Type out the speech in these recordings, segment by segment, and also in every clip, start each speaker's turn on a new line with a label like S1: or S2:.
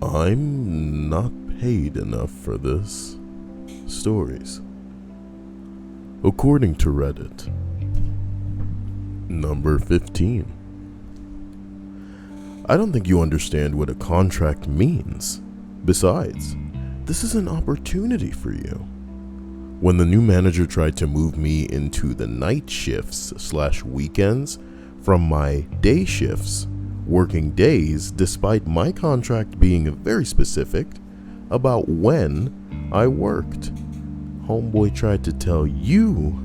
S1: I'm not paid enough for this. Stories. According to Reddit. Number 15. I don't think you understand what a contract means. Besides, this is an opportunity for you. When the new manager tried to move me into the night shifts/weekends from my day shifts, working days, despite my contract being very specific about when I worked, homeboy tried to tell you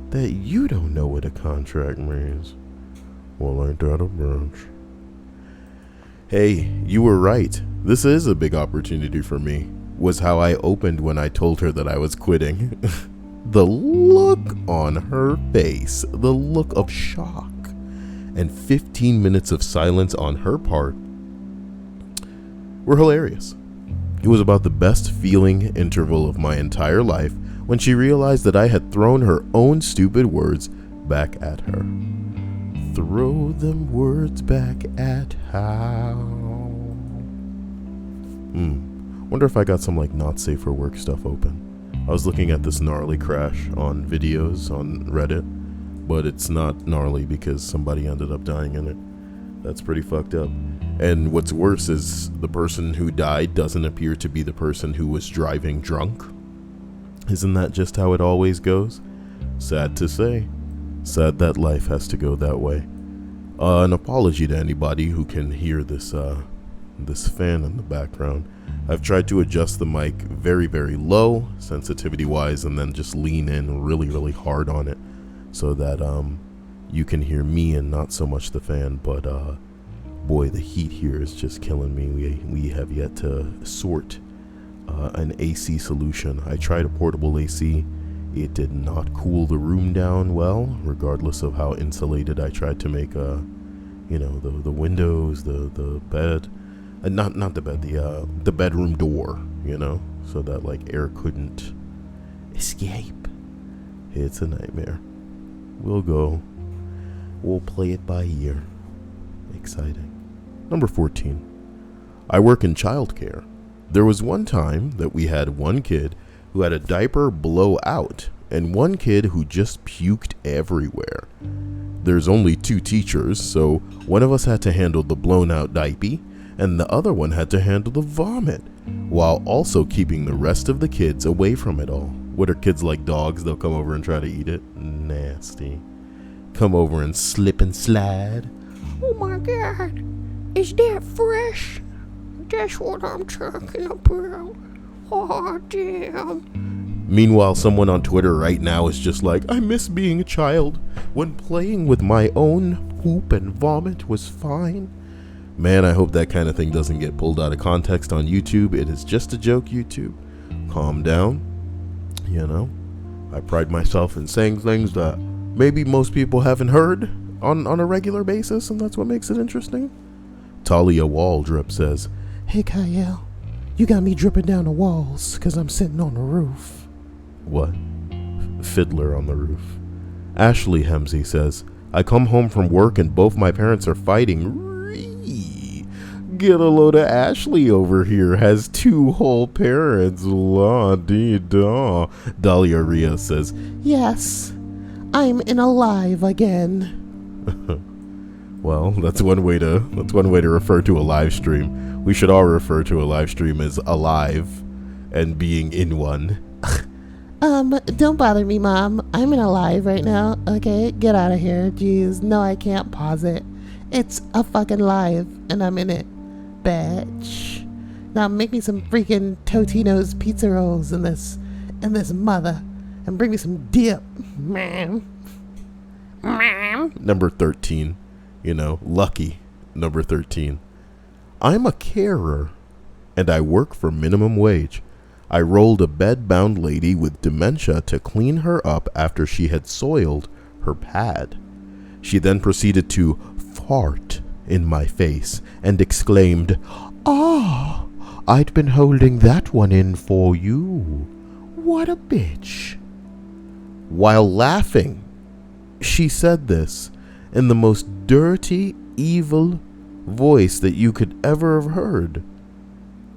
S1: that you don't know what a contract means. Well, ain't that a brunch? Hey, you were right. This is a big opportunity for me, was how I opened when I told her that I was quitting. The look on her face, the look of shock, and 15 minutes of silence on her part were hilarious. It was about the best feeling interval of my entire life when she realized that I had thrown her own stupid words back at her. Throw them words back at how. Wonder if I got some not safe for work stuff open. I was looking at this gnarly crash on videos on Reddit, but it's not gnarly because somebody ended up dying in it. That's pretty fucked up. And what's worse is the person who died doesn't appear to be the person who was driving drunk. Isn't that just how it always goes? Sad to say. Sad that life has to go that way. An apology to anybody who can hear this fan in the background. I've tried to adjust the mic very, very low, sensitivity-wise, and then just lean in really, really hard on it so that you can hear me and not so much the fan. But boy, the heat here is just killing me. We have yet to sort an AC solution. I tried a portable AC. It did not cool the room down well, regardless of how insulated I tried to make the windows, the bed, not the bed, the bedroom door, so that air couldn't escape. It's a nightmare. We'll play it by ear. Exciting. Number 14. I work in childcare. There was one time that we had one kid who had a diaper blow out and one kid who just puked everywhere. There's only 2 teachers, so one of us had to handle the blown out diaper and the other one had to handle the vomit, while also keeping the rest of the kids away from it all. What are kids like dogs? They'll come over and try to eat it. Nasty. Come over and slip and slide.
S2: Oh my God, is that fresh? That's what I'm talking about. Oh damn.
S1: Meanwhile, someone on Twitter right now is just like, I miss being a child when playing with my own poop and vomit was fine. Man, I hope that kind of thing doesn't get pulled out of context on YouTube. It is just a joke, YouTube. Calm down. I pride myself in saying things that maybe most people haven't heard on a regular basis, and that's what makes it interesting. Talia Waldrop says,
S3: Hey Cyael, you got me dripping down the walls because I'm sitting on the roof.
S1: What? Fiddler on the roof. Ashley Hemsey says, I come home from work and both my parents are fighting. Get a load of Ashley over here. Has 2 whole parents. La-dee-da. Dahlia Ria says,
S3: Yes, I'm in alive again.
S1: Well, that's one way to refer to a live stream. We should all refer to a live stream as alive and being in one.
S3: Don't bother me, Mom. I'm in alive right now. Okay, get out of here. Jeez, no, I can't pause it. It's a fucking live, and I'm in it, bitch. Now make me some freaking Totino's pizza rolls in this mother, and bring me some dip, ma'am.
S1: Number 13, lucky number 13. I'm a carer, and I work for minimum wage. I rolled a bed-bound lady with dementia to clean her up after she had soiled her pad. She then proceeded to fart in my face and exclaimed, "Ah, I'd been holding that one in for you. What a bitch." While laughing, she said this in the most dirty, evil voice that you could ever have heard.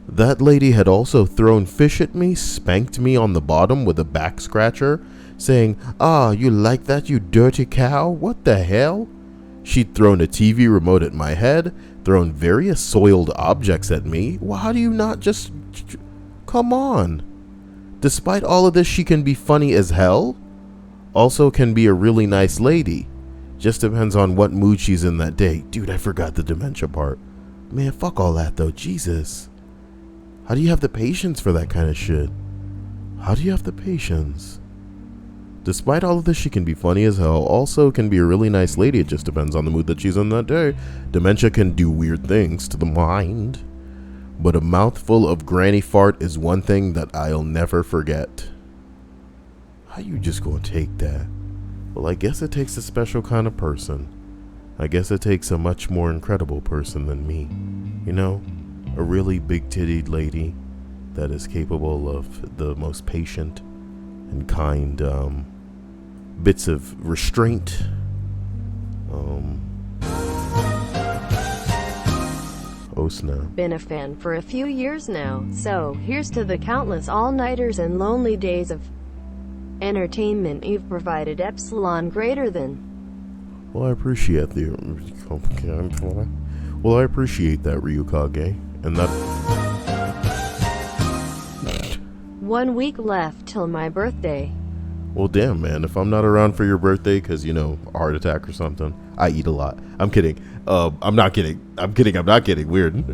S1: That lady had also thrown fish at me, spanked me on the bottom with a back scratcher, saying, "Ah, you like that, you dirty cow? What the hell?" She'd thrown a TV remote at my head, thrown various soiled objects at me. Well, how do you not just... Come on. Despite all of this, she can be funny as hell. Also can be a really nice lady. Just depends on what mood she's in that day. Dude, I forgot the dementia part. Man, fuck all that though. Jesus. How do you have the patience for that kind of shit? How do you have the patience? Despite all of this, she can be funny as hell. Also can be a really nice lady. It just depends on the mood that she's in that day. Dementia can do weird things to the mind. But a mouthful of granny fart is one thing that I'll never forget. How you just gonna take that? Well, I guess it takes a special kind of person. I guess it takes a much more incredible person than me. You know? A really big-tittied lady that is capable of the most patient and kind bits of restraint. Oh snap.
S4: Been a fan for a few years now, so here's to the countless all-nighters and lonely days of entertainment you've provided epsilon greater than.
S1: Well, I appreciate the... Well, I appreciate that, Ryukage. And that...
S4: 1 week left till my birthday.
S1: Well, damn, man. If I'm not around for your birthday because, you know, a heart attack or something, I eat a lot. I'm kidding. I'm not kidding. I'm not kidding. Weird.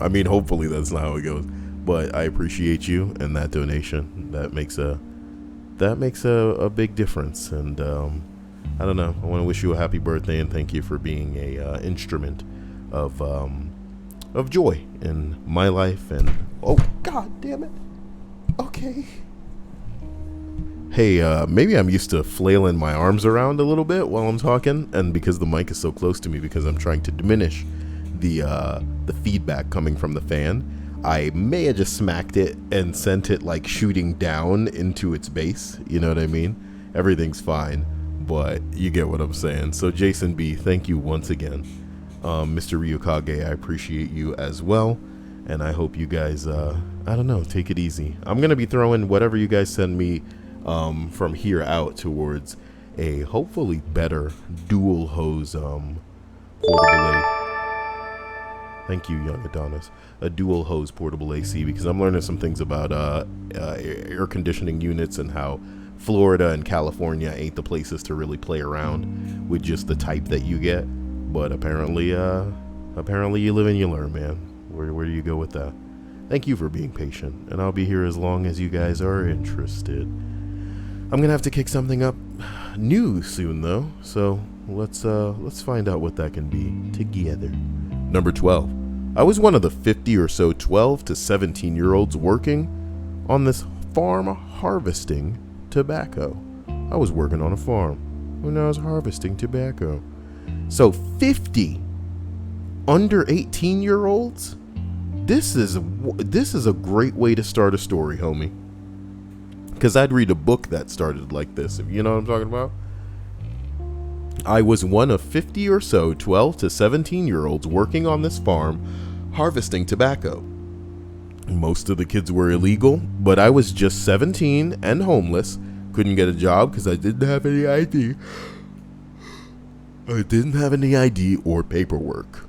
S1: I mean, hopefully that's not how it goes. But I appreciate you and that donation. That makes a big difference. And I don't know. I want to wish you a happy birthday and thank you for being a instrument of joy in my life. And oh, god damn it. Okay. Hey, maybe I'm used to flailing my arms around a little bit while I'm talking, and because the mic is so close to me, because I'm trying to diminish the feedback coming from the fan, I may have just smacked it and sent it like shooting down into its base. You know what I mean? Everything's fine, but you get what I'm saying. So Jason B, thank you once again. Mr. Ryukage, I appreciate you as well, and I hope you guys, I don't know, take it easy. I'm going to be throwing whatever you guys send me from here out towards a hopefully better dual hose portable AC. Thank you, young Adonis. A dual hose portable AC, because I'm learning some things about air conditioning units and how Florida and California ain't the places to really play around with just the type that you get. But apparently you live and you learn, man. Where do you go with that? Thank you for being patient, and I'll be here as long as you guys are interested. I'm gonna have to kick something up new soon though, so let's find out what that can be together. Number 12. I was one of the 50 or so 12 to 17 year olds working on this farm harvesting tobacco. I was working on a farm when I was harvesting tobacco. So 50 under 18 year olds? This is a great way to start a story, homie. Because I'd read a book that started like this, if you know what I'm talking about. I was one of 50 or so 12 to 17 year olds working on this farm harvesting tobacco. Most of the kids were illegal, but I was just 17 and homeless. Couldn't get a job because I didn't have any ID. I didn't have any ID or paperwork.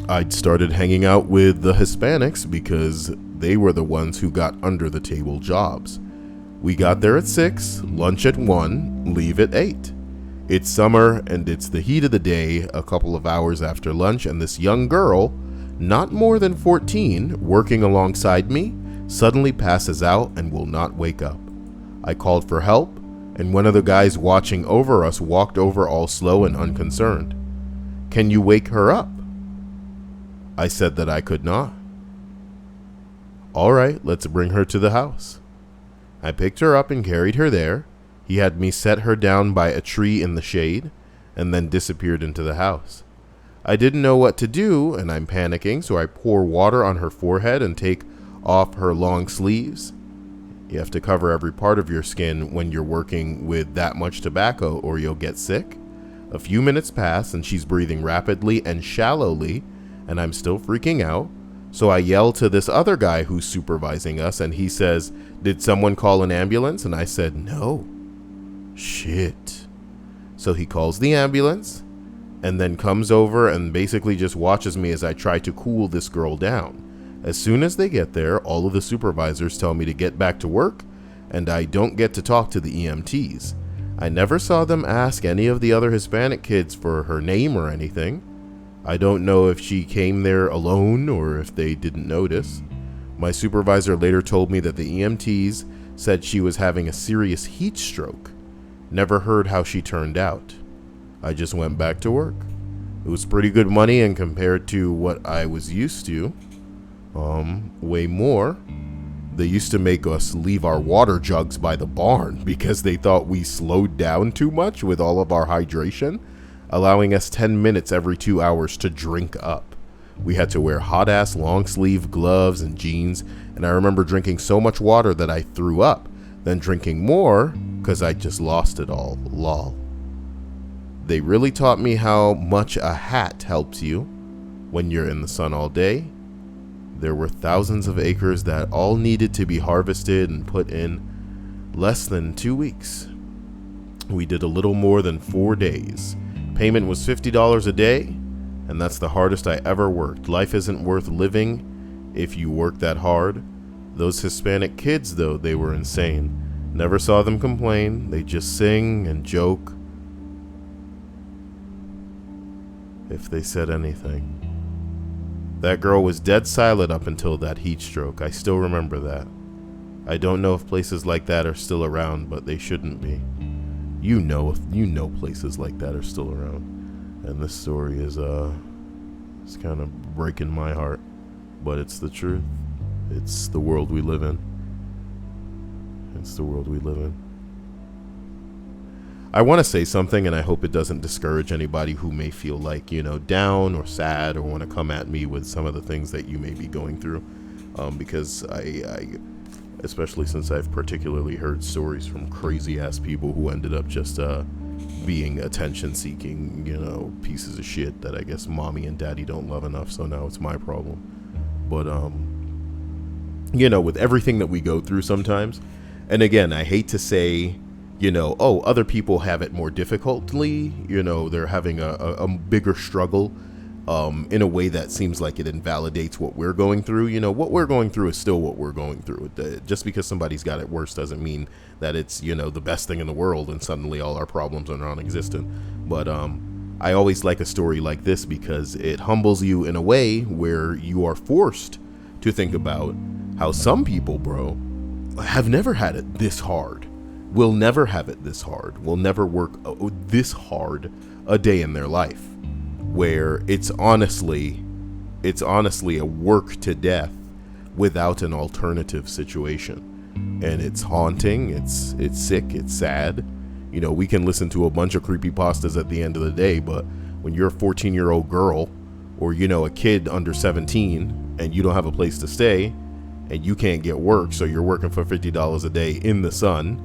S1: I'd started hanging out with the Hispanics because they were the ones who got under the table jobs. We got there at 6, lunch at 1, leave at 8. It's summer and it's the heat of the day, a couple of hours after lunch, and this young girl, not more than 14, working alongside me, suddenly passes out and will not wake up. I called for help, and one of the guys watching over us walked over all slow and unconcerned. "Can you wake her up?" I said that I could not. "All right, let's bring her to the house." I picked her up and carried her there. He had me set her down by a tree in the shade, and then disappeared into the house. I didn't know what to do, and I'm panicking, so I pour water on her forehead and take off her long sleeves. You have to cover every part of your skin when you're working with that much tobacco, or you'll get sick. A few minutes pass, and she's breathing rapidly and shallowly, and I'm still freaking out. So I yell to this other guy who's supervising us, and he says, "Did someone call an ambulance?" And I said, "No." Shit. So he calls the ambulance and then comes over and basically just watches me as I try to cool this girl down. As soon as they get there, all of the supervisors tell me to get back to work, and I don't get to talk to the EMTs. I never saw them ask any of the other Hispanic kids for her name or anything. I don't know if she came there alone or if they didn't notice. My supervisor later told me that the EMTs said she was having a serious heat stroke. Never heard how she turned out. I just went back to work. It was pretty good money, and compared to what I was used to, way more. They used to make us leave our water jugs by the barn because they thought we slowed down too much with all of our hydration, allowing us 10 minutes every 2 hours to drink up. We had to wear hot-ass long-sleeve gloves and jeans, and I remember drinking so much water that I threw up, then drinking more because I just lost it all. Lol. They really taught me how much a hat helps you when you're in the sun all day. There were thousands of acres that all needed to be harvested and put in less than 2 weeks. We did a little more than 4 days. Payment was $50 a day, and that's the hardest I ever worked. Life isn't worth living if you work that hard. Those Hispanic kids, though, they were insane. Never saw them complain. They just sing and joke if they said anything. That girl was dead silent up until that heat stroke. I still remember that. I don't know if places like that are still around, but they shouldn't be. You know places like that are still around. And this story is it's kind of breaking my heart, but it's the truth. It's the world we live in. It's the world we live in. I want to say something, and I hope it doesn't discourage anybody who may feel like, down or sad or want to come at me with some of the things that you may be going through. Because I especially since I've particularly heard stories from crazy ass people who ended up just being attention seeking, pieces of shit that I guess mommy and daddy don't love enough, so now it's my problem. But with everything that we go through sometimes, and again, I hate to say, other people have it more difficultly, they're having a bigger struggle in a way that seems like it invalidates what we're going through. What we're going through is still what we're going through. Just because somebody's got it worse doesn't mean that it's, the best thing in the world and suddenly all our problems are non-existent. But I always like a story like this because it humbles you in a way where you are forced to think about how some people, bro, have never had it this hard. Will never have it this hard. Will never work this hard a day in their life. Where it's honestly a work to death without an alternative situation. And it's haunting, it's sick, it's sad. We can listen to a bunch of creepypastas at the end of the day, but when you're a 14-year-old girl or, a kid under 17 and you don't have a place to stay and you can't get work, so you're working for $50 a day in the sun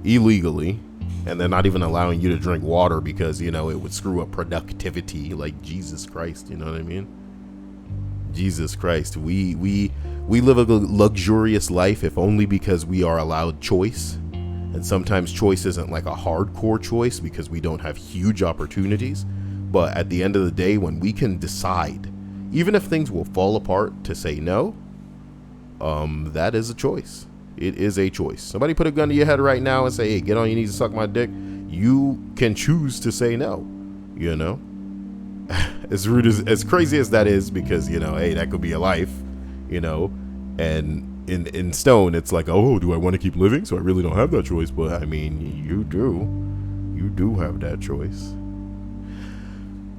S1: illegally, and they're not even allowing you to drink water because, it would screw up productivity. Like, Jesus Christ, you know what I mean? Jesus Christ. We live a luxurious life if only because we are allowed choice. And sometimes choice isn't like a hardcore choice because we don't have huge opportunities. But at the end of the day, when we can decide, even if things will fall apart, to say no, that is a choice. It is a choice. Somebody put a gun to your head right now and say, hey, get on your knees and suck my dick. You can choose to say no, as rude as crazy as that is, because, hey, that could be a life, and in stone, it's like, oh, do I want to keep living? So I really don't have that choice. But I mean, you do have that choice.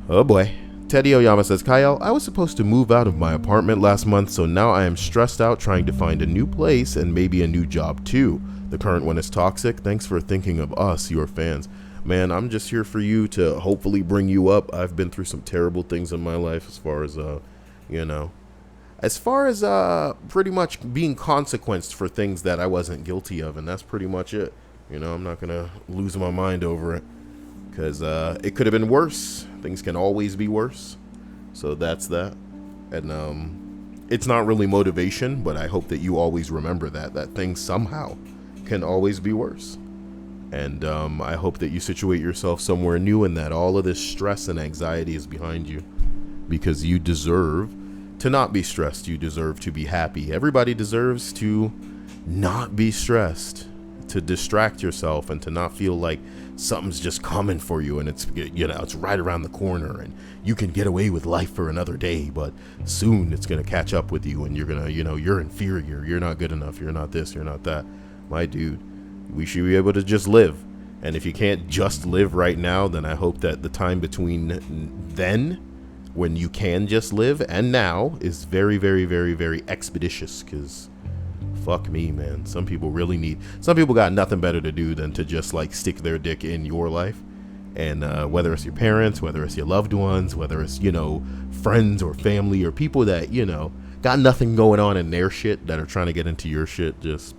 S1: Oh boy. Teddy Oyama says, Cyael, I was supposed to move out of my apartment last month, so now I am stressed out trying to find a new place and maybe a new job too. The current one is toxic. Thanks for thinking of us, your fans. Man, I'm just here for you to hopefully bring you up. I've been through some terrible things in my life as far as, pretty much being consequenced for things that I wasn't guilty of, and that's pretty much it. I'm not going to lose my mind over it. Because it could have been worse. Things can always be worse. So that's that. And it's not really motivation, but I hope that you always remember that things somehow can always be worse. And I hope that you situate yourself somewhere new and that all of this stress and anxiety is behind you, because you deserve to not be stressed. You deserve to be happy. Everybody deserves to not be stressed, to distract yourself and to not feel like something's just coming for you and it's, you know, it's right around the corner and you can get away with life for another day, but soon it's going to catch up with you and you're going to, you know, you're inferior, you're not good enough, you're not this, you're not that. My dude, we should be able to just live. And if you can't just live right now, then I hope that the time between then, when you can just live, and now is very, very, very, very expeditious, because fuck me, man. Some people got nothing better to do than to just like stick their dick in your life. And whether it's your parents, whether it's your loved ones, whether it's, you know, friends or family or people that, you know, got nothing going on in their shit that are trying to get into your shit, just,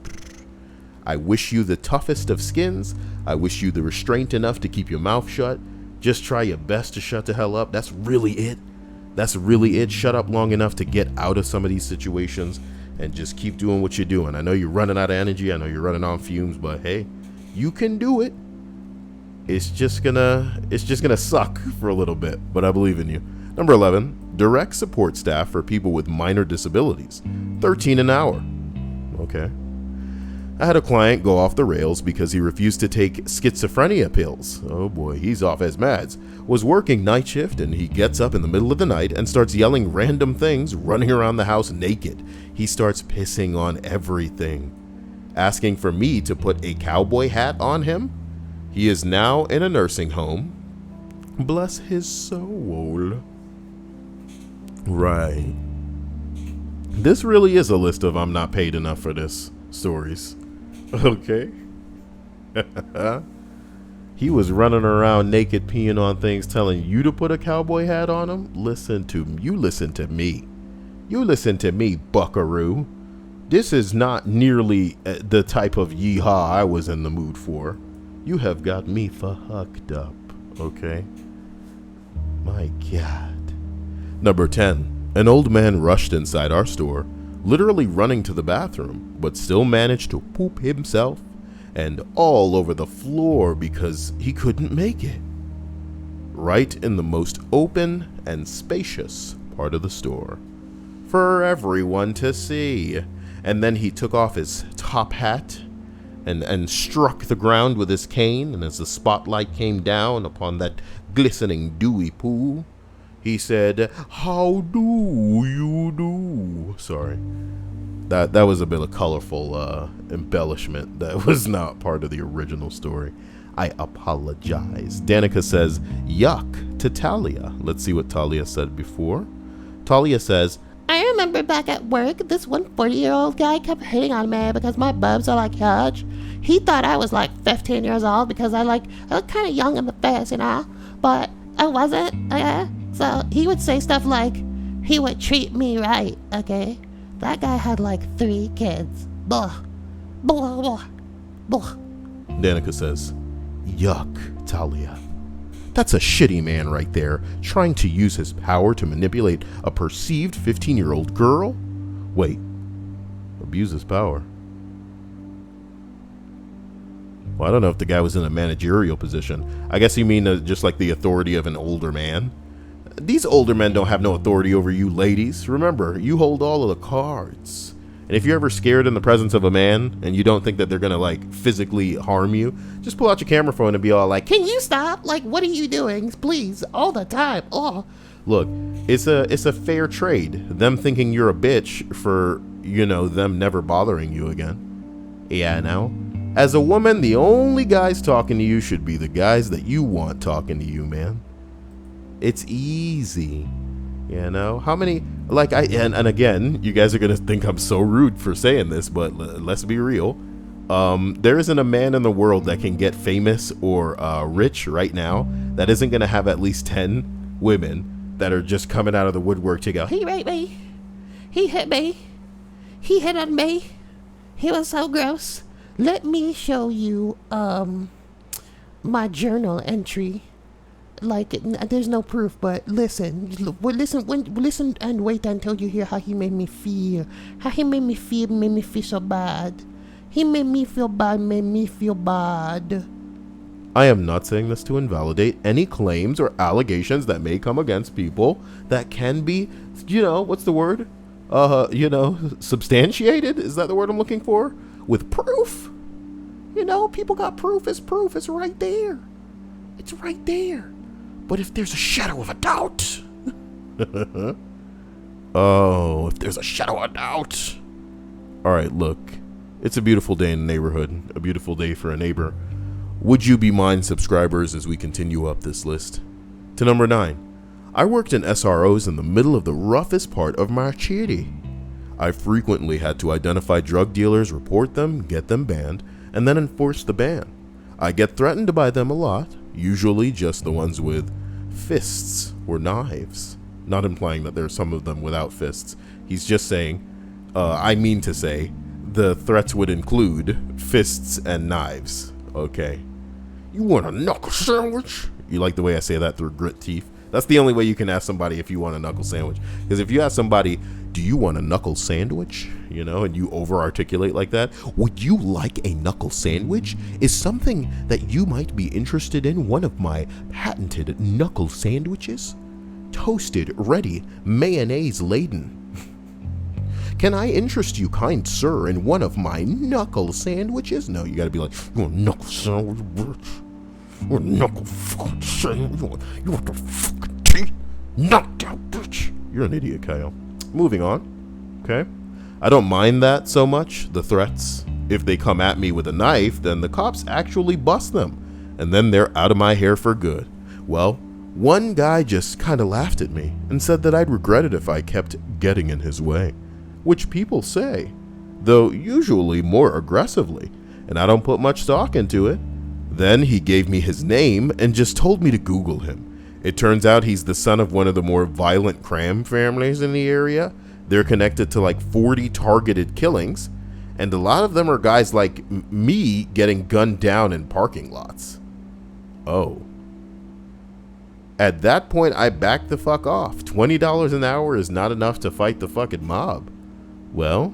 S1: I wish you the toughest of skins. I wish you the restraint enough to keep your mouth shut. Just try your best to shut the hell up. That's really it. That's really it. Shut up long enough to get out of some of these situations and just keep doing what you're doing. I know you're running out of energy. I know you're running on fumes, but hey, you can do it. It's just gonna suck for a little bit, but I believe in you. Number 11, direct support staff for people with minor disabilities, $13 an hour. Okay. I had a client go off the rails because he refused to take schizophrenia pills. Oh boy, he's off his meds. Was working night shift and he gets up in the middle of the night and starts yelling random things, running around the house naked. He starts pissing on everything, asking for me to put a cowboy hat on him. He is now in a nursing home. Bless his soul. Right. This really is a list of I'm not paid enough for this stories. Okay. He was running around naked, peeing on things, telling you to put a cowboy hat on him. Listen to me. You listen to me, buckaroo. This is not nearly the type of yeehaw I was in the mood for. You have got me fucked up. Okay. My God. Number 10. An old man rushed inside our store, literally running to the bathroom, but still managed to poop himself and all over the floor because he couldn't make it. Right in the most open and spacious part of the store, for everyone to see. And then he took off his top hat and struck the ground with his cane, and as the spotlight came down upon that glistening dewy pool, he said, "How do you do?" Sorry. That was a bit of colorful embellishment that was not part of the original story. I apologize. Danica says, yuck, to Talia. Let's see what Talia said before. Talia says,
S3: I remember back at work, this one 40-year-old guy kept hitting on me because my boobs are like huge. He thought I was like 15 years old because I look kind of young in the face, you know? But I wasn't, okay? So he would say stuff like, he would treat me right, okay? That guy had like 3 kids. Blah, blah, blah, blah.
S1: Danica says, yuck, Talia. That's a shitty man right there, trying to use his power to manipulate a perceived 15-year-old girl? Wait, abuse his power. Well, I don't know if the guy was in a managerial position. I guess you mean just like the authority of an older man? These older men don't have no authority over you ladies. Remember, you hold all of the cards. And if you're ever scared in the presence of a man and you don't think that they're gonna like physically harm you, just pull out your camera phone and be all like,
S3: can you stop? Like, what are you doing? Please, all the time. Oh.
S1: Look, it's a fair trade. Them thinking you're a bitch for, you know, them never bothering you again. Yeah, now, as a woman, the only guys talking to you should be the guys that you want talking to you, man. It's easy. You know, how many, like, and again, you guys are going to think I'm so rude for saying this, but let's be real. There isn't a man in the world that can get famous or rich right now that isn't going to have at least 10 women that are just coming out of the woodwork to go,
S3: he raped me. He hit me. He hit on me. He was so gross. Let me show you my journal entry. Like, there's no proof, but listen, listen and wait until you hear how he made me feel. How he made me feel so bad. He made me feel bad.
S1: I am not saying this to invalidate any claims or allegations that may come against people that can be, what's the word? Substantiated? Is that the word I'm looking for? With proof. People got proof. It's proof. It's right there. It's right there. But if there's a shadow of a doubt. Oh, if there's a shadow of doubt. All right, look. It's a beautiful day in the neighborhood. A beautiful day for a neighbor. Would you be mine subscribers as we continue up this list? To number 9. I worked in SROs in the middle of the roughest part of my city. I frequently had to identify drug dealers, report them, get them banned, and then enforce the ban. I get threatened by them a lot, usually just the ones with fists or knives. Not implying that there are some of them without fists. He's just saying, I mean to say, the threats would include fists and knives. Okay. You want a knuckle sandwich? You like the way I say that through grit teeth? That's the only way you can ask somebody if you want a knuckle sandwich. Because if you ask somebody, do you want a knuckle sandwich? And you over-articulate like that, would you like a knuckle sandwich? Is something that you might be interested in one of my patented knuckle sandwiches? Toasted, ready, mayonnaise-laden. Can I interest you, kind sir, in one of my knuckle sandwiches? No, you gotta be like, you want a knuckle sandwich, bitch? You want a knuckle fucking sandwich? You want the fucking teeth knocked out, bitch? You're an idiot, Cyael. Moving on, okay? I don't mind that so much, the threats. If they come at me with a knife, then the cops actually bust them, and then they're out of my hair for good. Well, one guy just kind of laughed at me and said that I'd regret it if I kept getting in his way. Which people say, though usually more aggressively, and I don't put much stock into it. Then he gave me his name and just told me to Google him. It turns out he's the son of one of the more violent crime families in the area. They're connected to like 40 targeted killings, and a lot of them are guys like me getting gunned down in parking lots. Oh. At that point, I backed the fuck off. $20 an hour is not enough to fight the fucking mob. Well,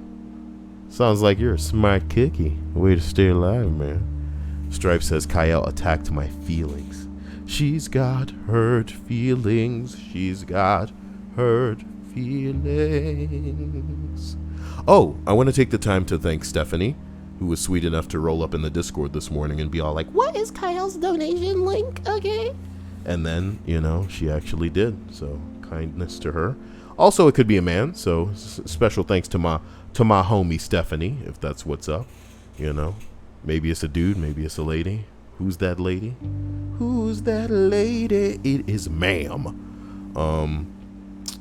S1: sounds like you're a smart cookie. Way to stay alive, man. Stripe says Cyael attacked my feelings. She's got hurt feelings. She's got hurt feelings. Oh, I want to take the time to thank Stephanie, who was sweet enough to roll up in the Discord this morning and be all like,
S3: what is Kyle's donation link? Okay.
S1: And then, she actually did. So kindness to her. Also, it could be a man, so special thanks to my homie Stephanie, if that's what's up. Maybe it's a dude, maybe it's a lady. Who's that lady? Who's that lady? It is ma'am.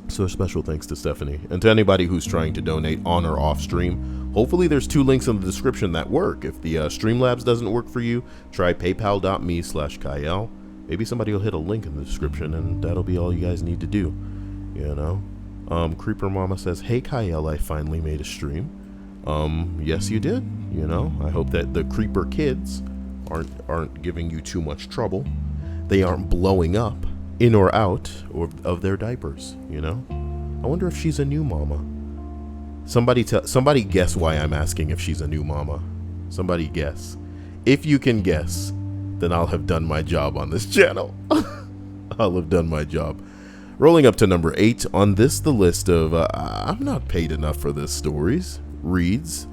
S1: So special thanks to Stephanie. And to anybody who's trying to donate on or off stream, hopefully there's 2 links in the description that work. If the Streamlabs doesn't work for you, try paypal.me/Cyael. Maybe somebody will hit a link in the description, and that'll be all you guys need to do. Creeper Mama says, hey Cyael, I finally made a stream. Yes you did. I hope that the Creeper kids aren't giving you too much trouble. They aren't blowing up in or out of their diapers, I wonder if she's a new mama. Somebody guess why I'm asking if she's a new mama. Somebody guess. If you can guess, then I'll have done my job on this channel. I'll have done my job. Rolling up to number 8 on the list of I'm not paid enough for this stories, reads,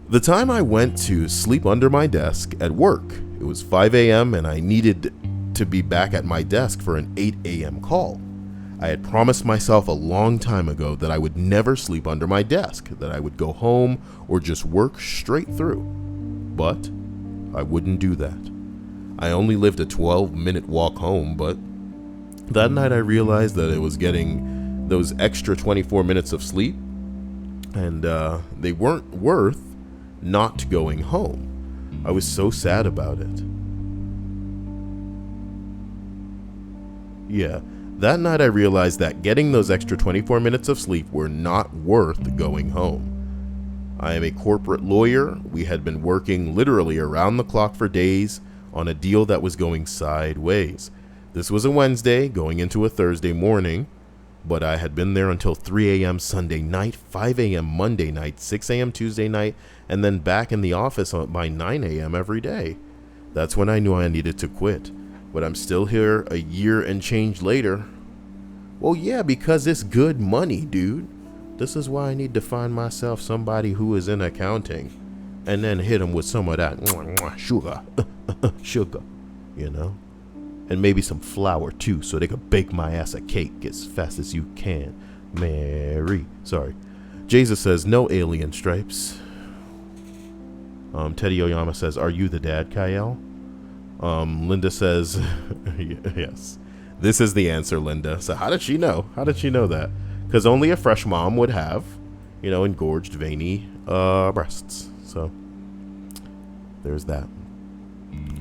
S1: the time I went to sleep under my desk at work. It was 5 a.m. and I needed to be back at my desk for an 8 a.m. call. I had promised myself a long time ago that I would never sleep under my desk, that I would go home or just work straight through. But I wouldn't do that. I only lived a 12-minute walk home, but that night I realized that it was getting those extra 24 minutes of sleep, and they weren't worth not going home. I was so sad about it. Yeah, that night I realized that getting those extra 24 minutes of sleep were not worth going home. I am a corporate lawyer. We had been working literally around the clock for days on a deal that was going sideways. This was a Wednesday going into a Thursday morning, but I had been there until 3 a.m. Sunday night, 5 a.m. Monday night, 6 a.m. Tuesday night, and then back in the office by 9 a.m. every day. That's when I knew I needed to quit. But I'm still here a year and change later. Well, yeah, because it's good money, dude. This is why I need to find myself somebody who is in accounting and then hit them with some of that sugar, sugar, you know? And maybe some flour too, so they could bake my ass a cake as fast as you can. Sorry. Jesus says, no alien stripes. Teddy Oyama says, are you the dad, Cyael? Linda says, yes. This is the answer, Linda. So how did she know? How did she know that? Because only a fresh mom would have, you know, engorged, veiny breasts. So there's that.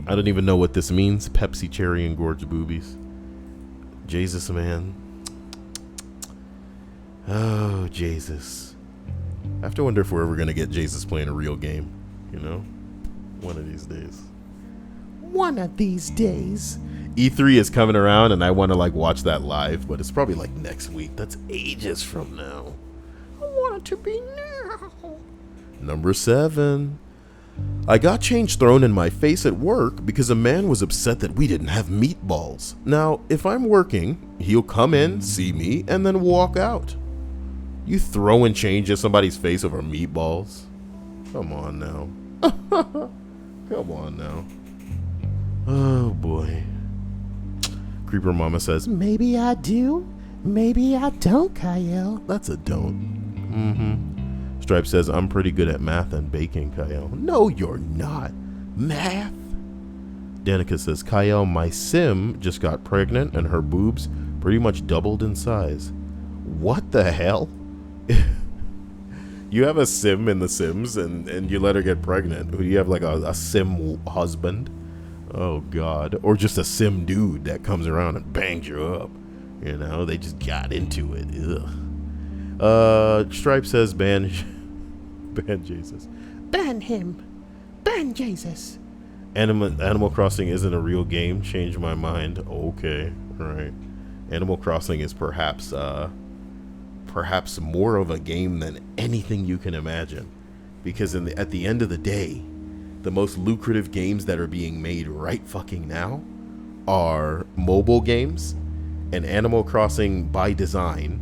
S1: I don't even know what this means. Pepsi cherry engorged boobies. Jesus, man. Oh, Jesus. I have to wonder if we're ever going to get Jesus playing a real game. You know? One of these days.
S3: One of these days.
S1: E3 is coming around and I want to like watch that live, but it's probably like next week. That's ages from now.
S2: I want it to be now.
S1: Number 7. I got change thrown in my face at work because a man was upset that we didn't have meatballs. Now, if I'm working, he'll come in, see me, and then walk out. You throwing change at somebody's face over meatballs? Come on now. Come on now. Oh boy. Creeper Mama says,
S3: Maybe I do, maybe I don't, Cyael.
S1: that's a don't. Stripe says, I'm pretty good at math and baking, Cyael. No, you're not. Math? Danica says, Cyael, my sim just got pregnant and her boobs pretty much doubled in size. What the hell? You have a sim in The Sims and you let her get pregnant. You have like a sim husband? Oh, God. Or just a sim dude that comes around and bangs you up. You know, they just got into it. Ugh. Stripe says, ban Jesus.
S3: Ban him. Ban Jesus.
S1: Animal Crossing isn't a real game. Change my mind. Okay, right. Animal Crossing is perhaps more of a game than anything you can imagine, because at the end of the day, the most lucrative games that are being made right fucking now are mobile games, and Animal Crossing by design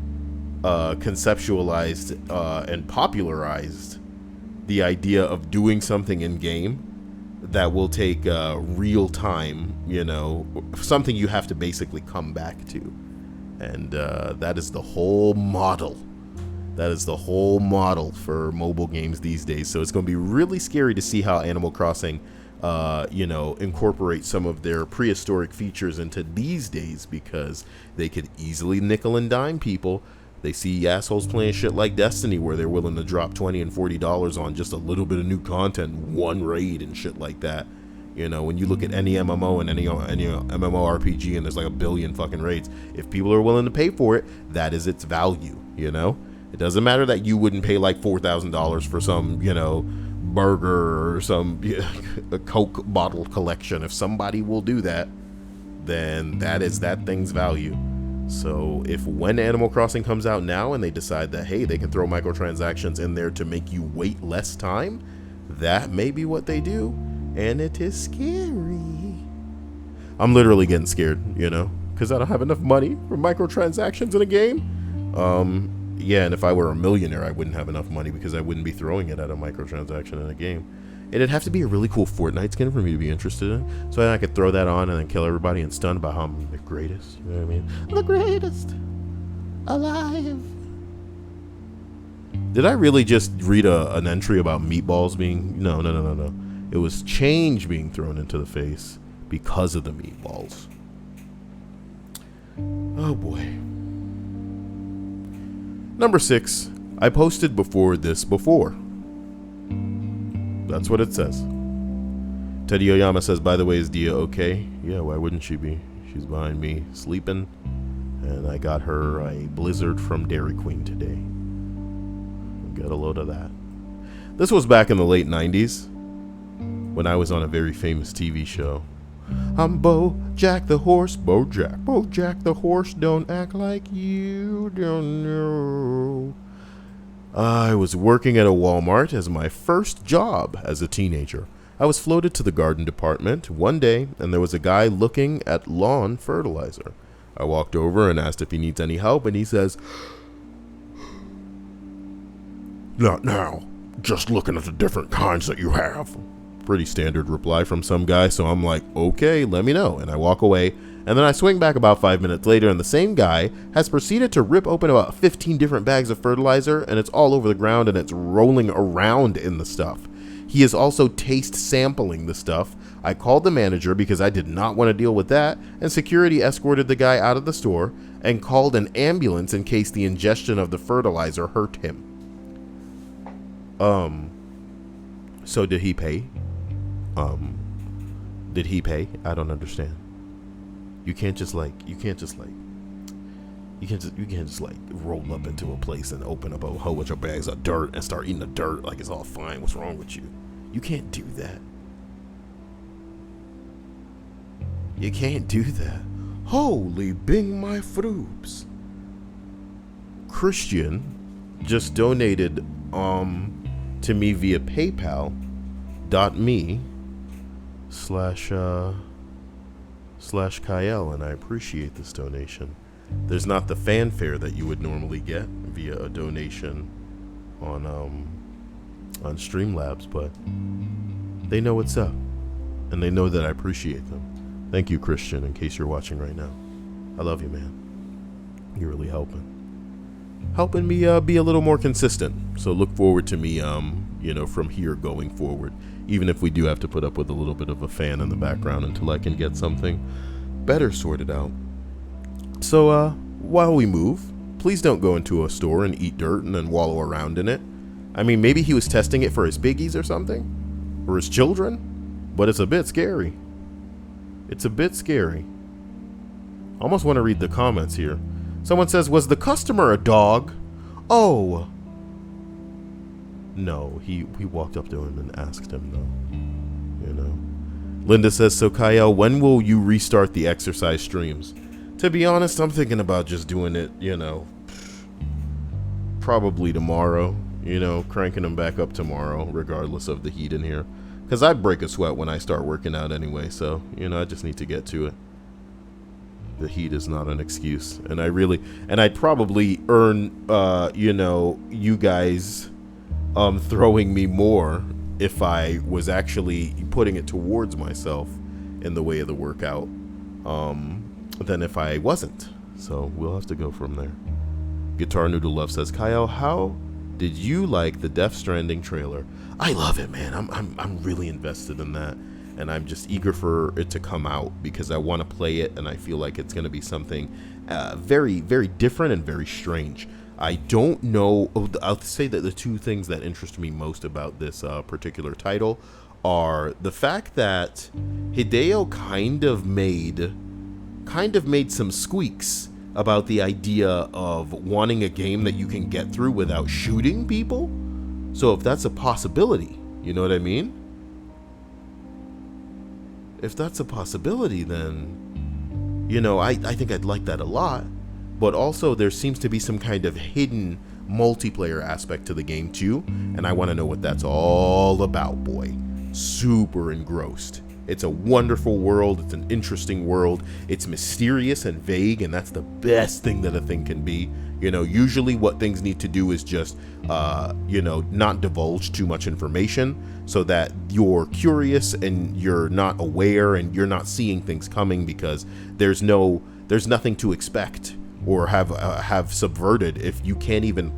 S1: conceptualized and popularized the idea of doing something in game that will take real time, you know, something you have to basically come back to. And that is the whole model. That is the whole model for mobile games these days. So it's going to be really scary to see how Animal Crossing, you know, incorporate some of their prehistoric features into these days, because they could easily nickel and dime people. They see assholes playing shit like Destiny where they're willing to drop $20 and $40 on just a little bit of new content, one raid and shit like that. You know, when you look at any MMO and any MMORPG and there's like a billion fucking raids, if people are willing to pay for it, that is its value, you know? It doesn't matter that you wouldn't pay like $4,000 for some, you know, burger or some a Coke bottle collection. If somebody will do that, then that is that thing's value. So when Animal Crossing comes out now and they decide that, hey, they can throw microtransactions in there to make you wait less time, that may be what they do. And it is scary. I'm literally getting scared, you know, because I don't have enough money for microtransactions in a game. Yeah, and if I were a millionaire, I wouldn't have enough money because I wouldn't be throwing it at a microtransaction in a game. And it'd have to be a really cool Fortnite skin for me to be interested in. So then I could throw that on and then kill everybody and stun about how I'm the greatest. You know what I mean?
S3: The greatest alive.
S1: Did I really just read an entry about meatballs being... No. It was change being thrown into the face because of the meatballs. Oh boy. Number 6. I posted before. That's what it says. Teddy Oyama says, by the way, is Dia okay? Yeah, why wouldn't she be? She's behind me sleeping, and I got her a Blizzard from Dairy Queen today. Get a load of that. This was back in the late 90s when I was on a very famous TV show. I'm Bojack the horse, Bojack the horse, don't act like you don't know. I was working at a Walmart as my first job as a teenager. I was floated to the garden department one day, and there was a guy looking at lawn fertilizer. I walked over and asked if he needs any help, and he says, "Not now, just looking at the different kinds that you have." Pretty standard reply from some guy, so I'm like, okay, let me know, and I walk away. And then I swing back about 5 minutes later, and the same guy has proceeded to rip open about 15 different bags of fertilizer, and it's all over the ground, and it's rolling around in the stuff. He is also taste sampling the stuff. I called the manager because I did not want to deal with that, and security escorted the guy out of the store and called an ambulance in case the ingestion of the fertilizer hurt him. So did he pay? Did he pay? I don't understand. You can't just roll up into a place and open up a whole bunch of bags of dirt and start eating the dirt like it's all fine. What's wrong with you? You can't do that. You can't do that. Holy Bing my froobs. Christian just donated to me via PayPal.me/Cyael, and I appreciate this donation. There's not the fanfare that you would normally get via a donation on Streamlabs, but they know what's up, and they know that I appreciate them. Thank you, Christian, in case you're watching right now. I love you, man. You're really helping me be a little more consistent. So look forward to me, from here going forward, even if we do have to put up with a little bit of a fan in the background until I can get something better sorted out. So while we move, please don't go into a store and eat dirt and then wallow around in it. I mean, maybe he was testing it for his biggies or something, or his children, but it's a bit scary. It's a bit scary. I almost want to read the comments here. Someone says, was the customer a dog? Oh. No, he walked up to him and asked him, though. Linda says, so Cyael, when will you restart the exercise streams? To be honest, I'm thinking about just doing it, probably tomorrow. Cranking them back up tomorrow, regardless of the heat in here. Because I break a sweat when I start working out anyway, so, I just need to get to it. The heat is not an excuse. And I'd probably earn, you guys throwing me more if I was actually putting it towards myself in the way of the workout than if I wasn't. So we'll have to go from there. Guitar Noodle Love says, Cyael, how did you like the Death Stranding trailer? I love it, man. I'm really invested in that, and I'm just eager for it to come out because I want to play it, and I feel like it's going to be something very, very different and very strange. I don't know. I'll say that the two things that interest me most about this particular title are the fact that Hideo kind of made some squeaks about the idea of wanting a game that you can get through without shooting people. So if that's a possibility, you know what I mean? If that's a possibility, then, I think I'd like that a lot. But also there seems to be some kind of hidden multiplayer aspect to the game too. And I want to know what that's all about, boy. Super engrossed. It's a wonderful world. It's an interesting world. It's mysterious and vague, and that's the best thing that a thing can be. Usually what things need to do is just, not divulge too much information so that you're curious and you're not aware and you're not seeing things coming because there's nothing to expect or have subverted if you can't even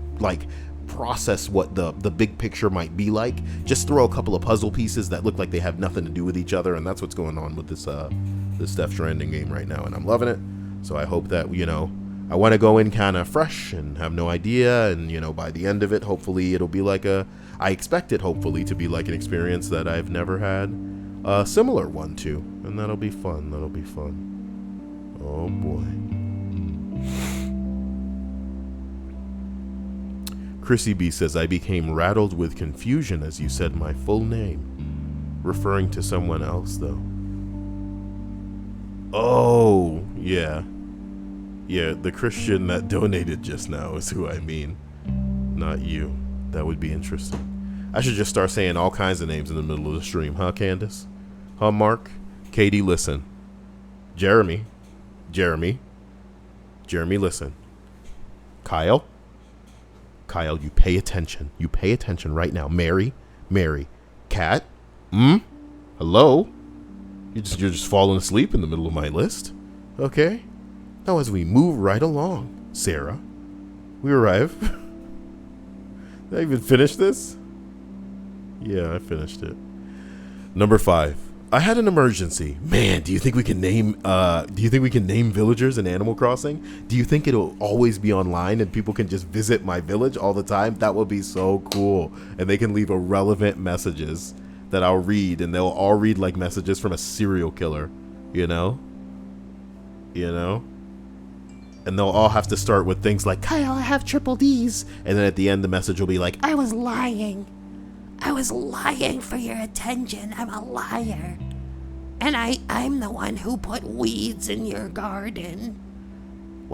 S1: process what the big picture might be like. Just throw a couple of puzzle pieces that look like they have nothing to do with each other, and that's what's going on with this Death Stranding game right now, and I'm loving it. So I hope that I want to go in kind of fresh and have no idea, and by the end of it, hopefully it'll be I expect it hopefully to be like an experience that I've never had a similar one to, and that'll be fun. Oh boy. Chrissy B says, I became rattled with confusion as you said my full name. Referring to someone else, though. Oh, yeah. Yeah, the Christian that donated just now is who I mean. Not you. That would be interesting. I should just start saying all kinds of names in the middle of the stream, huh, Candace? Huh, Mark? Katie, listen. Jeremy, listen. Kyle, you pay attention. You pay attention right now. Mary, Kat, hello? You're just falling asleep in the middle of my list. Okay. Now as we move right along, Sarah, we arrive. Did I even finish this? Yeah, I finished it. Number 5. I had an emergency. Man, do you think we can name villagers in Animal Crossing? Do you think it'll always be online and people can just visit my village all the time? That would be so cool. And they can leave irrelevant messages that I'll read, and they'll all read like messages from a serial killer, you know? And they'll all have to start with things like, Kyle, I have triple D's. And then at the end, the message will be like,
S2: I was lying. I was lying for your attention. I'm a liar. And I'm the one who put weeds in your garden.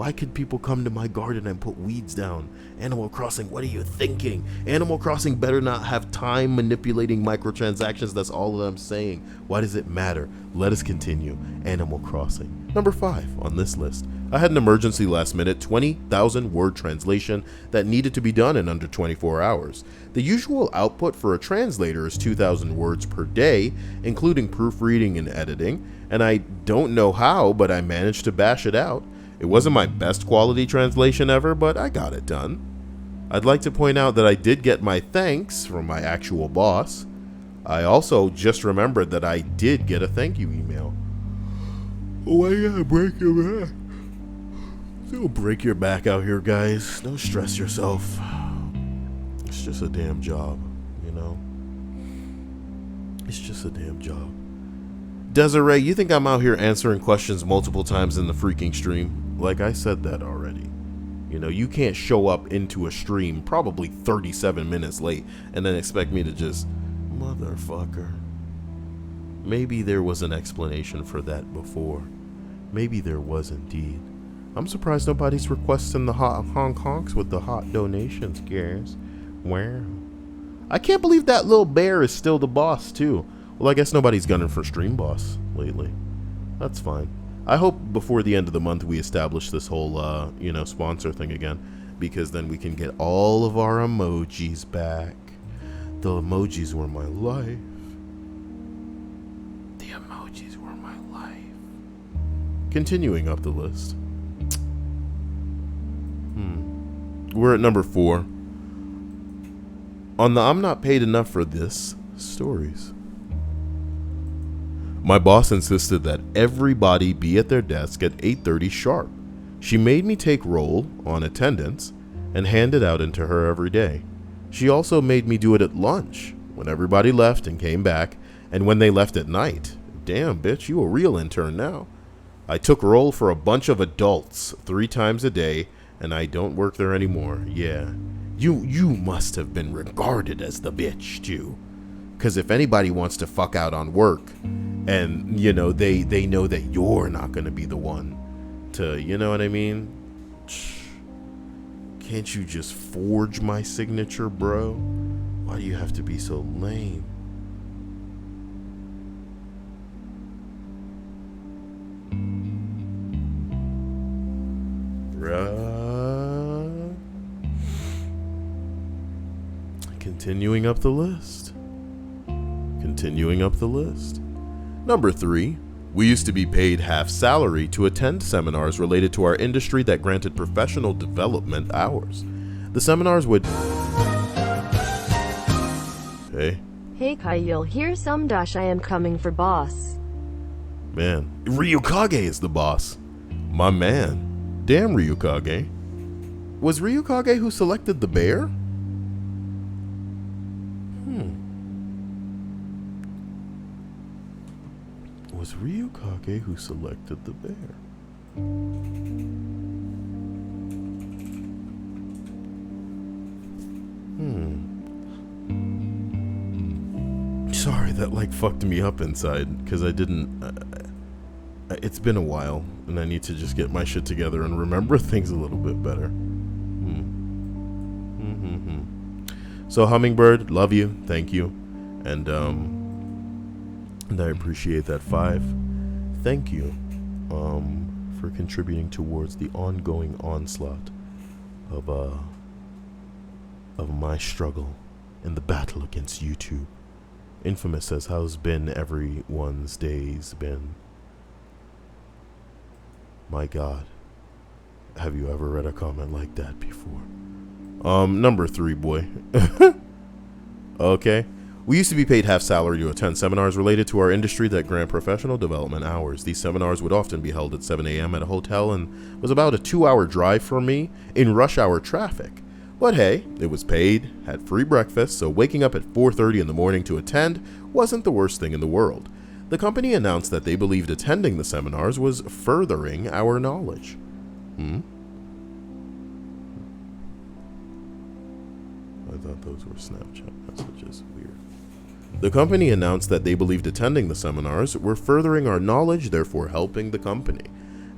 S1: why could people come to my garden and put weeds down? Animal Crossing, what are you thinking? Animal Crossing better not have time manipulating microtransactions. That's all that I'm saying. Why does it matter? Let us continue. Animal Crossing. Number 5 on this list. I had an emergency last minute 20,000 word translation that needed to be done in under 24 hours. The usual output for a translator is 2,000 words per day, including proofreading and editing, and I don't know how, but I managed to bash it out. It wasn't my best quality translation ever, but I got it done. I'd like to point out that I did get my thanks from my actual boss. I also just remembered that I did get a thank you email. Why you gotta break your back? Don't break your back out here, guys. Don't stress yourself. It's just a damn job, you know? It's just a damn job. Desiree, you think I'm out here answering questions multiple times in the freaking stream? Like I said that already. You know, you can't show up into a stream probably 37 minutes late and then expect me to just, motherfucker. Maybe there was an explanation for that before. Maybe there was indeed. I'm surprised nobody's requesting the hot Hong Kongs with the hot donations, guys. Wow. I can't believe that little bear is still the boss, too. Well, I guess nobody's gunning for Stream Boss lately. That's fine. I hope before the end of the month we establish this whole, sponsor thing again, because then we can get all of our emojis back. The emojis were my life. The emojis were my life. Continuing up the list. We're at number 4. On the I'm not paid enough for this stories. My boss insisted that everybody be at their desk at 8:30 sharp. She made me take roll on attendance and hand it out into her every day. She also made me do it at lunch when everybody left and came back, and when they left at night. Damn, bitch, you a real intern now. I took roll for a bunch of adults 3 times a day, and I don't work there anymore. Yeah. You must have been regarded as the bitch, too. Because if anybody wants to fuck out on work, and, they know that you're not going to be the one to, you know what I mean? Can't you just forge my signature, bro? Why do you have to be so lame? Continuing up the list. Number 3. We used to be paid half salary to attend seminars related to our industry that granted professional development hours. The seminars would... Hey,
S4: Cyael, here's some dash. I am coming for boss.
S1: man. Ryukage is the boss. My man. Damn, Ryukage. Was Ryukage who selected the bear? Was Ryukage who selected the bear? Sorry, that fucked me up inside because I didn't. It's been a while, and I need to just get my shit together and remember things a little bit better. So Hummingbird, love you, thank you, and I appreciate that 5. Thank you for contributing towards the ongoing onslaught of my struggle in the battle against YouTube. Infamous says, how's been everyone's days been? My God, have you ever read a comment like that before? Number 3, boy. Okay. We used to be paid half salary to attend seminars related to our industry that grant professional development hours. These seminars would often be held at 7 a.m. at a hotel and was about a 2-hour drive for me in rush hour traffic. But hey, it was paid, had free breakfast, so waking up at 4:30 in the morning to attend wasn't the worst thing in the world. The company announced that they believed attending the seminars was furthering our knowledge. I thought those were Snapchat messages. Weird. The company announced that they believed attending the seminars were furthering our knowledge, therefore helping the company,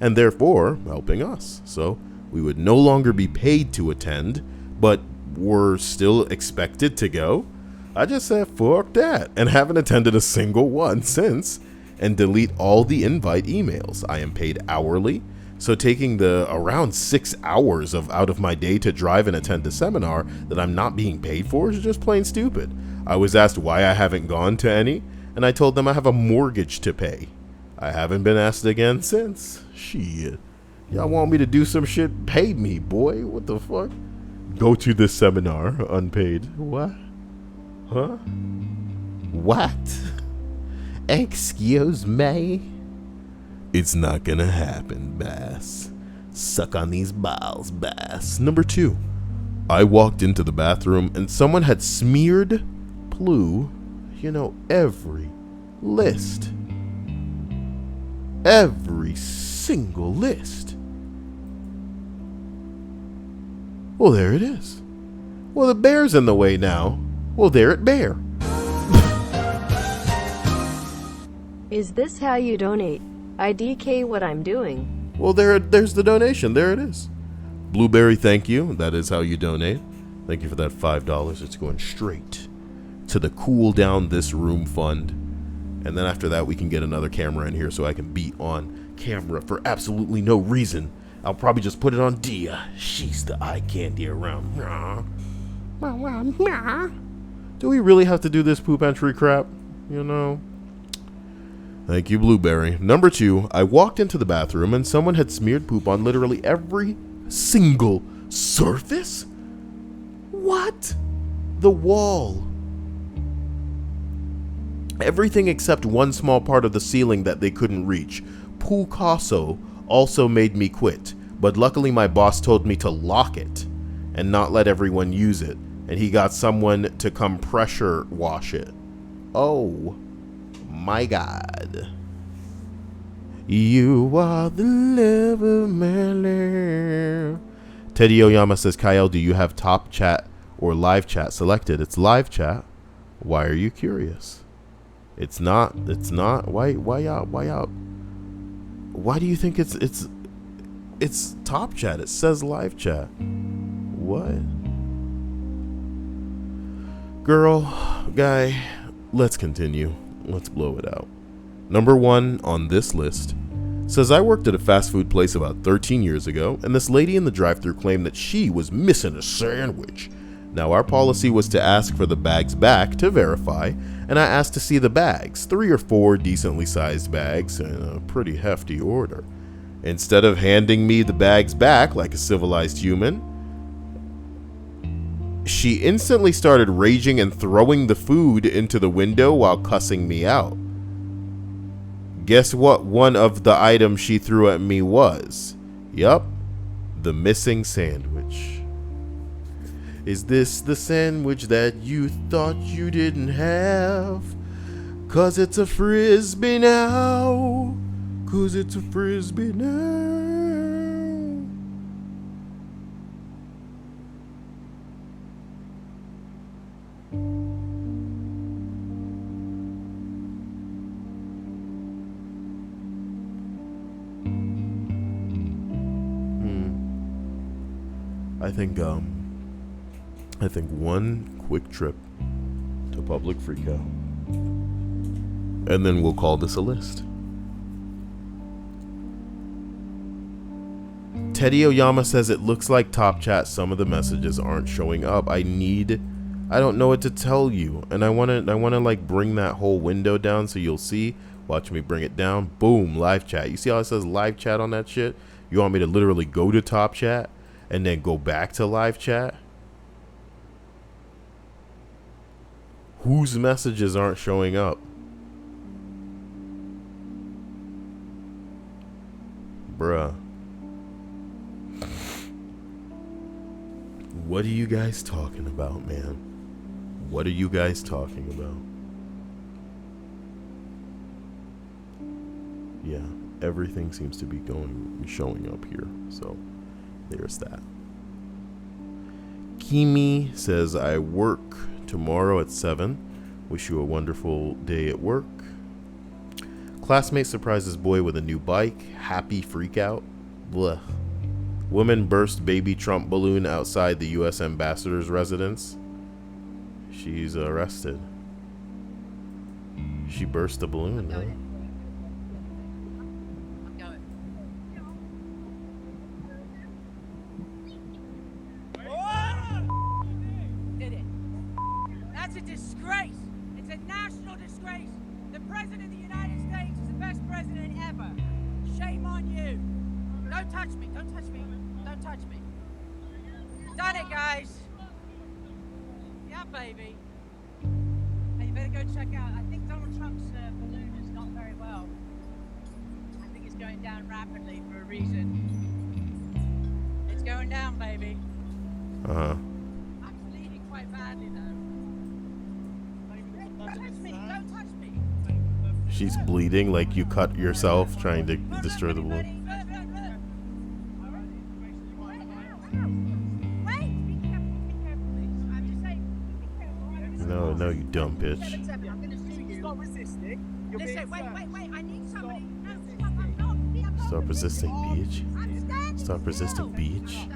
S1: and therefore helping us. So we would no longer be paid to attend, but were still expected to go. I just said, fuck that, and haven't attended a single one since, and delete all the invite emails. I am paid hourly, so taking the around 6 hours out of my day to drive and attend a seminar that I'm not being paid for is just plain stupid. I was asked why I haven't gone to any, and I told them I have a mortgage to pay. I haven't been asked again since. Shit. Y'all want me to do some shit? Pay me, boy. What the fuck? Go to this seminar, unpaid. What? Huh?
S3: What? Excuse me?
S1: It's not gonna happen, Bass. Suck on these balls, Bass. Number 2. I walked into the bathroom and someone had smeared Plue, every list. Every single list. Well, there it is. Well, the bear's in the way now. Well, there it bear.
S4: Is this how you donate? I DK what I'm doing.
S1: Well, there's the donation. There it is. Blueberry, thank you. That is how you donate. Thank you for that $5. It's going straight to the Cool Down This Room Fund. And then after that, we can get another camera in here so I can be on camera for absolutely no reason. I'll probably just put it on Dia. She's the eye candy around. Do we really have to do this poop entry crap? Thank you, Blueberry. Number 2, I walked into the bathroom and someone had smeared poop on literally every single surface? What? The wall. Everything except one small part of the ceiling that they couldn't reach. Picasso also made me quit, but luckily my boss told me to lock it and not let everyone use it, and he got someone to come pressure wash it. Oh my God. You are the love of my life. Teddy Oyama says, Cyael, do you have top chat or live chat selected? It's live chat. Why are you curious? It's not. Why out? Why do you think it's top chat? It says live chat. What? Girl, guy, let's continue. Let's blow it out. Number 1 on this list says, I worked at a fast food place about 13 years ago, and this lady in the drive-thru claimed that she was missing a sandwich. Now, our policy was to ask for the bags back to verify, and I asked to see the bags, 3 or 4 decently sized bags, and a pretty hefty order. Instead of handing me the bags back like a civilized human, she instantly started raging and throwing the food into the window while cussing me out. Guess what one of the items she threw at me was? Yup, the missing sandwich. Is this the sandwich that you thought you didn't have? 'Cause it's a frisbee now. 'Cause it's a frisbee now. I think one quick trip to public freakout, and then we'll call this a list. Teddy Oyama says it looks like Top Chat. Some of the messages aren't showing up. I don't know what to tell you, and I wanna like bring that whole window down so you'll see. Watch me bring it down. Boom, live chat. You see how it says live chat on that shit? You want me to literally go to Top Chat and then go back to live chat? Whose messages aren't showing up? Bruh. What are you guys talking about, man? What are you guys talking about? Yeah, everything seems to be showing up here. So, there's that. Kimi says, I work tomorrow at 7. Wish you a wonderful day at work. Classmate surprises boy with a new bike. Happy freak out. Blech. Woman burst baby Trump balloon outside the U.S. ambassador's residence. She's arrested. She burst the balloon, huh?
S5: That's a disgrace. It's a national disgrace. The President of the United States is the best president ever. Shame on you. Don't touch me. Don't touch me. Don't touch me. Done it, guys. Yeah, baby. Hey, you better go check out. I think Donald Trump's balloon is not very well. I think it's going down rapidly for a reason. It's going down, baby.
S1: Uh-huh.
S5: I'm bleeding quite badly, though. Don't touch me. Don't touch me.
S1: She's bleeding like you cut yourself trying to destroy the balloon. No, you dumb bitch.
S5: Stop resisting. Listen, wait. I need somebody. No,
S1: Stop resisting, bitch.
S5: I'm standing
S1: Stop resisting,
S5: still.
S1: bitch.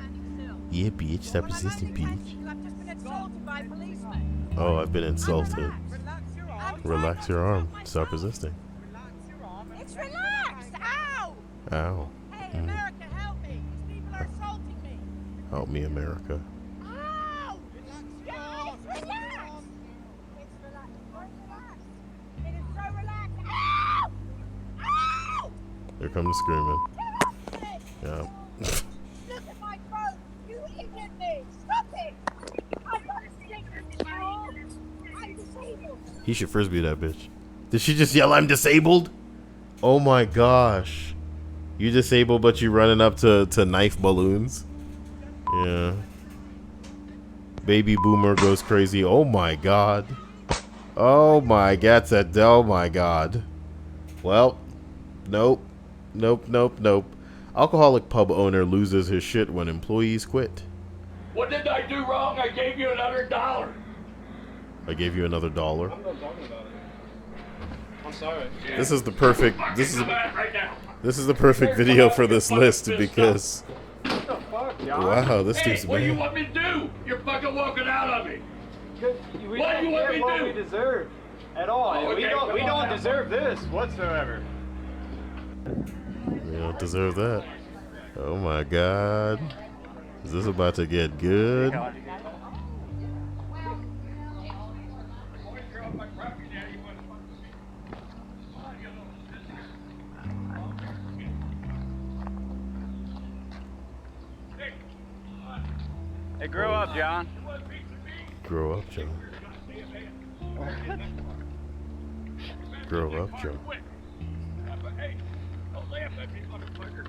S1: Yeah, bitch. Stop
S5: Well,
S1: resisting,
S5: I'm only
S1: bitch.
S5: touching you. I've just been assaulted by policemen.
S1: Oh, I've been insulted.
S5: Relax your arm.
S1: Relax your arm. Stop resisting.
S5: Relax your arm. It's relaxed. Ow.
S1: Ow.
S5: Hey, America, help me. These people are assaulting me.
S1: Help me, America.
S5: Ow. Relax your arm. It's relaxed. It's relaxed. So relaxed. It is so relaxed. Ow. Ow.
S1: Here comes screaming.
S5: Get off me.
S1: Yeah.
S5: Look at my phone. You injured me. Stop it. I'm not disabled. I'm disabled.
S1: He should frisbee that bitch. Did she just yell, I'm disabled? Oh my gosh. You disabled, but you running up to knife balloons? Yeah. Baby boomer goes crazy. Oh my god. Oh my god. Oh my god. Well, nope. Alcoholic pub owner loses his shit when employees quit.
S6: What did I do wrong? I gave you another $1.
S1: I gave you another $1.
S7: I'm not talking about it. I'm sorry.
S1: This is the perfect. This is
S6: Come back right now.
S1: this is the perfect video for this list because
S7: What the fuck, John?
S1: wow, this
S6: Hey,
S1: dude's
S6: what do you
S1: mad.
S6: want me to do? You're fucking walking out on me.
S7: We
S6: What do you
S7: don't
S6: want
S7: get
S6: me to
S7: what
S6: do?
S7: we deserve at all.
S6: Oh,
S7: we
S6: okay,
S7: don't
S6: come on now.
S7: deserve this whatsoever.
S1: You don't deserve that. Oh my god. Is this about to get good?
S7: Hey, grow up, John.
S1: Grow up, Joe. Grow up, Joe.
S6: Hey, don't laugh at me, motherfucker.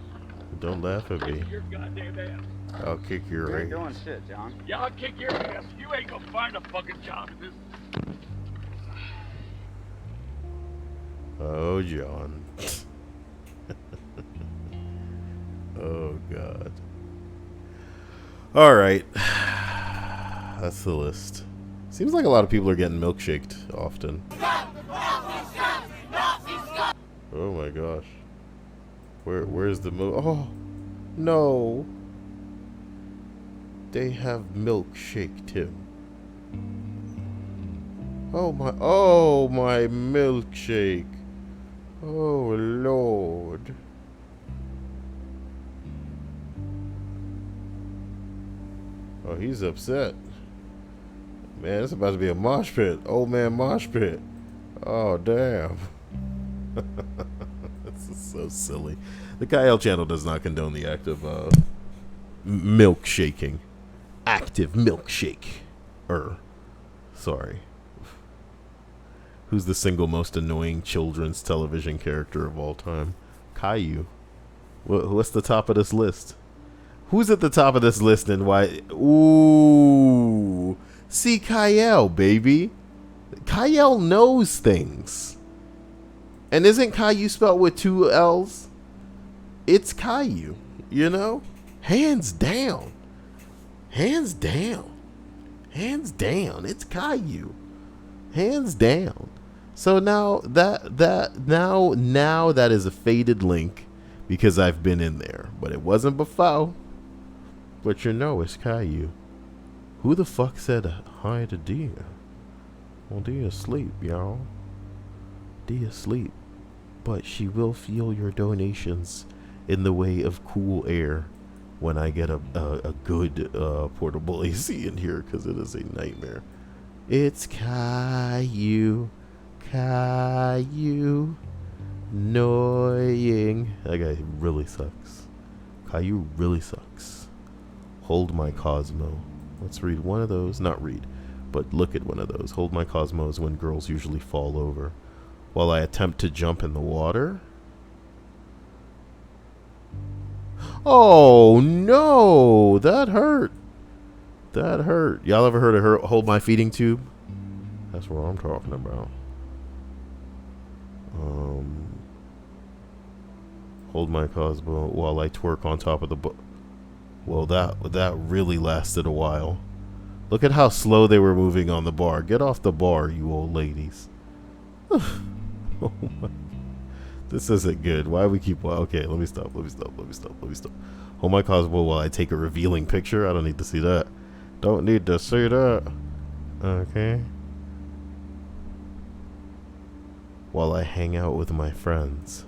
S1: Don't laugh at me.
S6: Your goddamn ass.
S1: I'll kick
S7: You
S1: your
S7: ain't
S1: ass.
S7: doing shit, John.
S6: Yeah, I'll kick your ass. You ain't gonna find a fucking job in this.
S1: Oh, John. Oh, God. All right. That's the list. Seems like a lot of people are getting milkshaked often. Oh, my gosh. Where's the Oh, no. they have milkshake too. Oh my milkshake. Oh Lord. Oh, he's upset. Man, it's about to be a mosh pit. Old man mosh pit. Oh, damn. This is so silly. The Cyael channel does not condone the act of milkshaking. Active milkshake. Sorry. Who's the single most annoying children's television character of all time? Caillou. What's the top of this list? Who's at the top of this list and why? Ooh. See, Cyael, baby. Cyael knows things. And isn't Caillou spelled with 2 L's? It's Caillou, you know? Hands down. Hands down. Hands down. It's Caillou. Hands down. So now now that is a faded link because I've been in there. But it wasn't before. But you know it's Caillou. Who the fuck said hi to Dia? Well, Dia asleep, y'all. Dia asleep. But she will feel your donations in the way of cool air when I get a good portable AC in here, because it is a nightmare. It's Caillou. Caillou. Annoying. That guy really sucks. Caillou really sucks. Hold my Cosmo. Let's read one of those. Not read, but look at one of those. Hold my Cosmo is when girls usually fall over while I attempt to jump in the water. Oh no, that hurt. That hurt. Y'all ever heard of her hold my feeding tube? That's what I'm talking about. Hold my Cosmo while I twerk on top of the book. Well, that really lasted a while. Look at how slow they were moving on the bar. Get off the bar, you old ladies. Oh my. This isn't good. Why we keep... Okay, let me stop. Hold my Cosmo while I take a revealing picture. I don't need to see that. Don't need to see that. Okay. While I hang out with my friends.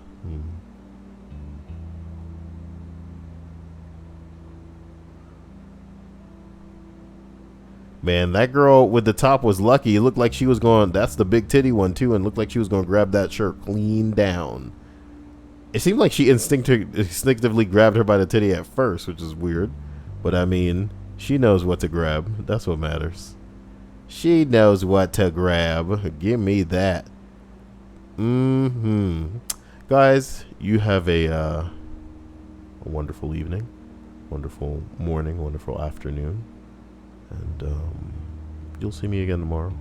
S1: Man, that girl with the top was lucky. It looked like she was going... That's the big titty one, too. And looked like she was going to grab that shirt clean down. It seemed like she instinctively grabbed her by the titty at first, which is weird. But, I mean, she knows what to grab. That's what matters. She knows what to grab. Give me that. Guys, you have a wonderful evening. Wonderful morning. Wonderful afternoon. And you'll see me again tomorrow.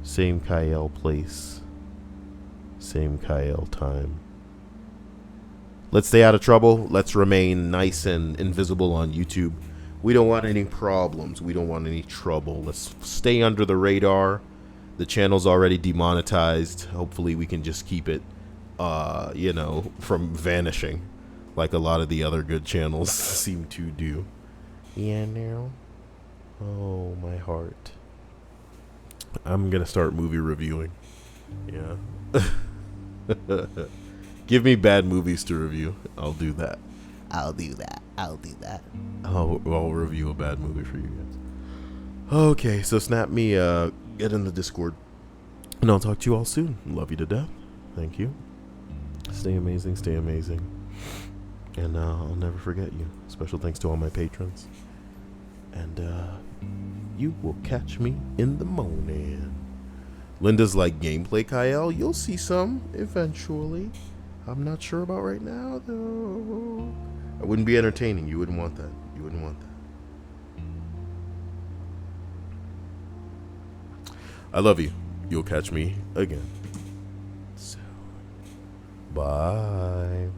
S1: Same Cyael place. Same Cyael time. Let's stay out of trouble. Let's remain nice and invisible on YouTube. We don't want any problems. We don't want any trouble. Let's stay under the radar. The channel's already demonetized. Hopefully we can just keep it, you know, from vanishing like a lot of the other good channels seem to do. Yeah, now. Oh, my heart. I'm going to start movie reviewing. Yeah. Give me bad movies to review. I'll do that. I'll review a bad movie for you guys. Okay, so snap me, get in the Discord. And I'll talk to you all soon. Love you to death. Thank you. Stay amazing, stay amazing. And I'll never forget you. Special thanks to all my patrons. And you will catch me in the morning. Linda's like gameplay Cyael. You'll see some eventually. I'm not sure about right now though. I wouldn't be entertaining. You wouldn't want that. You wouldn't want that. I love you. You'll catch me again soon. Bye.